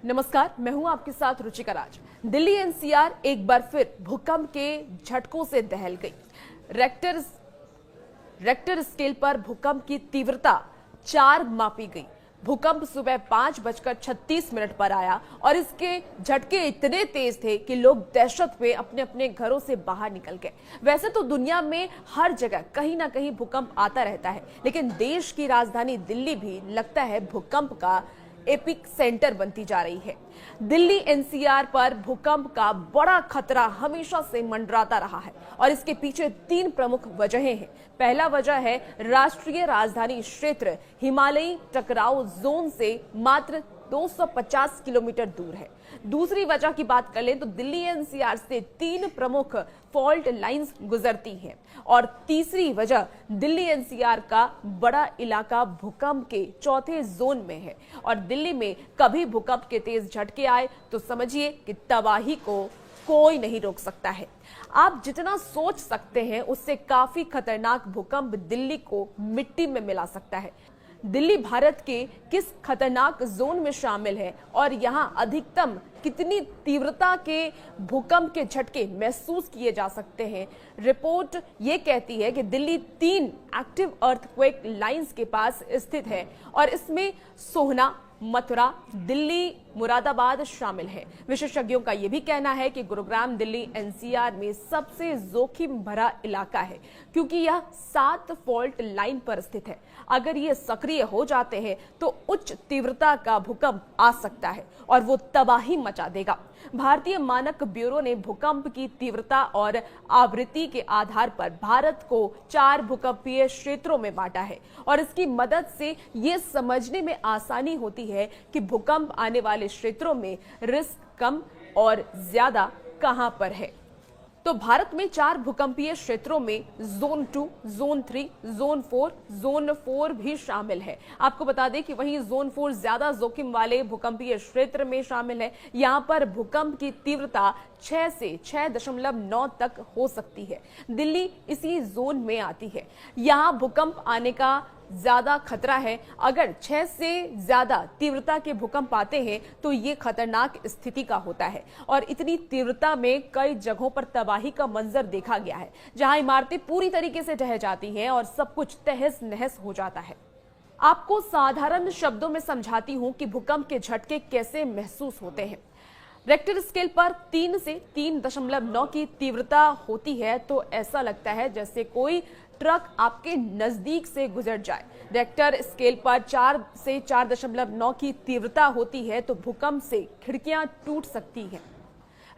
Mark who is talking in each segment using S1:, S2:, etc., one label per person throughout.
S1: नमस्कार, मैं हूं आपके साथ रुचिका राज। दिल्ली एनसीआर एक बार फिर भूकंप के झटकों से दहल गई। रेक्टर स्केल पर भूकंप की तीव्रता 4 मापी गई। भूकंप सुबह 5:36 पर आया और इसके झटके इतने तेज थे कि लोग दहशत में अपने अपने घरों से बाहर निकल गए। वैसे तो दुनिया में हर जगह कहीं ना कहीं भूकंप आता रहता है, लेकिन देश की राजधानी दिल्ली भी लगता है भूकंप का एपिक सेंटर बनती जा रही है। दिल्ली एनसीआर पर भूकंप का बड़ा खतरा हमेशा से मंडराता रहा है और इसके पीछे 3 प्रमुख वजहें हैं। पहला वजह है राष्ट्रीय राजधानी क्षेत्र हिमालयी टकराव जोन से मात्र 250 किलोमीटर दूर है। दूसरी वजह की बात कर लें तो दिल्ली एनसीआर से 3 प्रमुख फॉल्ट लाइंस गुजरती हैं और तीसरी वजह दिल्ली एनसीआर का बड़ा इलाका भूकंप के चौथे जोन में है और दिल्ली में कभी भूकंप के तेज झटके आए तो समझिए कि तबाही को कोई नहीं रोक सकता है। आप जितना सोच सकते हैं उससे काफी खतरनाक भूकंप दिल्ली को मिट्टी में मिला सकता है। दिल्ली भारत के किस खतरनाक जोन में शामिल है और यहां अधिकतम कितनी तीव्रता के भूकंप के झटके महसूस किए जा सकते हैं। रिपोर्ट ये कहती है कि दिल्ली 3 एक्टिव अर्थक्वेक लाइंस के पास स्थित है और इसमें सोहना, मथुरा, दिल्ली, मुरादाबाद शामिल है। विशेषज्ञों का यह भी कहना है कि गुरुग्राम दिल्ली एनसीआर में सबसे जोखिम भरा इलाका है क्योंकि यह 7 फॉल्ट लाइन पर स्थित है। अगर ये सक्रिय हो जाते हैं तो उच्च तीव्रता का भूकंप आ सकता है और वो तबाही मचा देगा। भारतीय मानक ब्यूरो ने भूकंप की तीव्रता और आवृत्ति के आधार पर भारत को 4 भूकंपीय क्षेत्रों में बांटा है और इसकी मदद से ये समझने में आसानी होती है कि भूकंप आने वाले क्षेत्रों में रिस्क कम और ज्यादा कहां पर है। तो भारत में 4 भूकंपीय क्षेत्रों में जोन 2, जोन 3, जोन 4, जोन 4 भी शामिल है। आपको बता दें कि वहीं जोन 4 ज्यादा जोखिम वाले भूकंपीय क्षेत्र में शामिल है। यहां पर भूकंप की तीव्रता 6 से 6.9 तक हो सकती है। दिल्ली इसी जोन में आती है। यहां भूकंप आने का ज्यादा खतरा है। अगर 6 से ज्यादा तीव्रता के भूकंप आते हैं तो ये खतरनाक स्थिति का होता है और इतनी तीव्रता में कई जगहों पर तबाही का मंजर देखा गया है, जहां इमारतें पूरी तरीके से ढह जाती हैं और सब कुछ तहस नहस हो जाता है। आपको साधारण शब्दों में समझाती हूं कि भूकंप के झटके कैसे महसूस होते हैं। रेक्टर स्केल पर 3 से 3.9 की तीव्रता होती है तो ऐसा लगता है जैसे कोई ट्रक आपके नजदीक से गुजर जाए। रेक्टर स्केल पर 4 से 4.9 की तीव्रता होती है तो भूकंप से खिड़कियां टूट सकती हैं।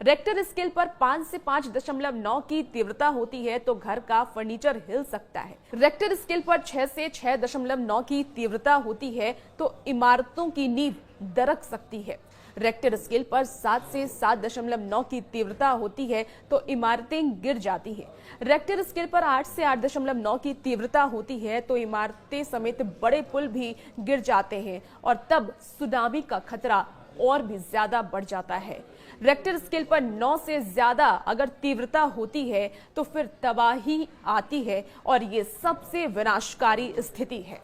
S1: रेक्टर स्केल पर 5 से 5.9 की तीव्रता होती है तो घर का फर्नीचर हिल सकता है। रेक्टर स्केल पर 6 से 6.9 की तीव्रता होती है तो इमारतों की नींव दरक सकती है। रेक्टर स्केल पर 7 से 7.9 की तीव्रता होती है तो इमारतें गिर जाती हैं। रेक्टर स्केल पर 8 से 8.9 की तीव्रता होती है तो इमारतें समेत बड़े पुल भी गिर जाते हैं और तब सुनामी का खतरा और भी ज्यादा बढ़ जाता है। रेक्टर स्केल पर 9 से ज्यादा अगर तीव्रता होती है तो फिर तबाही आती है और ये सबसे विनाशकारी स्थिति है।